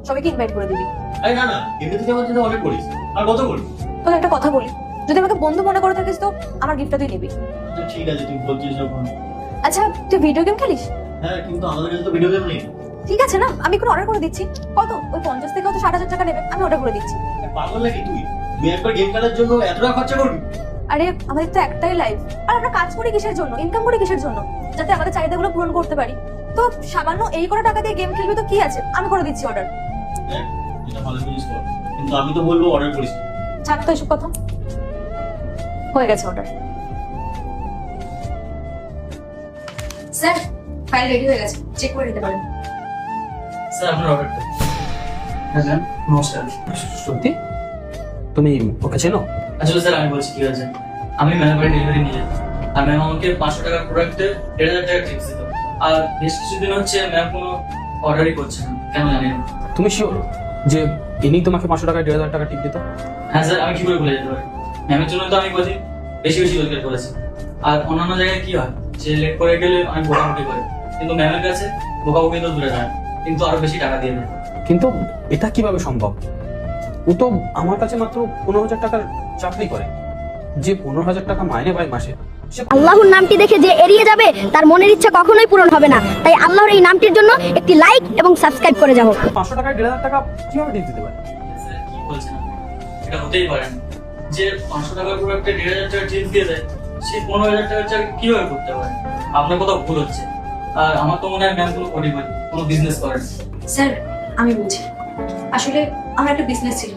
সবাইকে ইনভাইট করে দিবি। আরে না না, এমনিতে আমার জন্য অনেক করিস, আর কত করবি? তোকে একটা কথা বলি, যদি আমাকে বন্ধু মনে করে থাকিস তো আমার গিফটটা তুই নিবি। আচ্ছা ঠিক আছে, তুই বলছিস যখন। আচ্ছা তুই ভিডিও গেম খেলিস? হ্যাঁ, কিন্তু আমাদের কাছে তো ভিডিও গেম নেই। ঠিক আছে না, আমি কোনো অর্ডার করে দিচ্ছি। কত ওই 50 থেকে 60,000 টাকা নেবে, আমি অর্ডার করে দিচ্ছি। পাগল নাকি তুই? তুই একবার গেম খেলার জন্য এত টাকা খরচা করবি? আরে আমাদের তো একটাই লাইফ, আর আমরা কাজ করি কিসের জন্য, ইনকাম করি কিসের জন্য? যাতে আমাদের চাহিদাগুলো পূরণ করতে পারি। তো সামান্য এই কটা টাকা দিয়ে গেম খেলবি তো কি আছে, আমি করে দিচ্ছি অর্ডার। হ্যাঁ, এটা ভালো জিনিস কর, কিন্তু আমি তো বলবো অর্ডার করিস না। ছাড় তো এসব কথা, হয়ে গেছে অর্ডার। স্যার ফাইল রেডি হয়ে গেছে, চেক করে নিতে পারেন। স্যার আপনার অর্ডারটা। হ্যাঁ ম্যাম, নমস্কার। সত্যি তুমি ওকে চেনো? আসলে স্যার আমি বলছি কি হয়েছে, আমি ম্যামের বাড়ি ডেলিভারি নিয়ে যেতাম, আর ম্যাম আমাকে 500 টাকার প্রোডাক্টে 1,500 টাকা টিপস দিত। আর বেশ কিছুদিন হচ্ছে ম্যাম কোনো অর্ডারই করছে না, কেন জানি না। তুমি শিওর যে ইনি তোমাকে 500 টাকা 1,500 টাকা টিপ দিত? হ্যাঁ স্যার, আমি কি করে ভুলে যেতে পারি? ম্যামের জন্য তো আমি কদিন বেশি বেশি রোজগার করেছি। আর অন্যান্য জায়গায় কি হয়, যে লেট করে গেলে অনেক বকাবকি করে, কিন্তু ম্যামের কাছে বকাবকি তো দূরে যায়, কিন্তু আরো বেশি টাকা দিয়ে দেয়। কিন্তু এটা কিভাবে সম্ভব? ও তো আমার কাছে মাত্র 15,000 টাকার চাকরি করে, যে 15,000 টাকা মাইনে পায় মাসে। সে আল্লাহর নামটি দেখে যে এড়িয়ে যাবে তার মনের ইচ্ছা কখনোই পূরণ হবে না। তাই আল্লাহর এই নামটির জন্য একটি লাইক এবং সাবস্ক্রাইব করে যাও। 500 টাকায় 1,500 টাকা কিভাবে টিপ দিতে পারে? স্যার কি বলছেন আপনি? এটা হতেই পারে না, যে 500 টাকার প্রোডাক্টে 1,500 টাকা টিপস দিয়ে দেয়, সে 15,000 টাকার চাকরি কিভাবে করতে পারে? আপনার কোথাও ভুল হচ্ছে। আর আমার তো মনে হয় ম্যাম কোনো কোটিপতি, কোনো বিজনেস করেন। স্যার আমি বলছি, আসলে আমার একটা বিজনেস ছিল,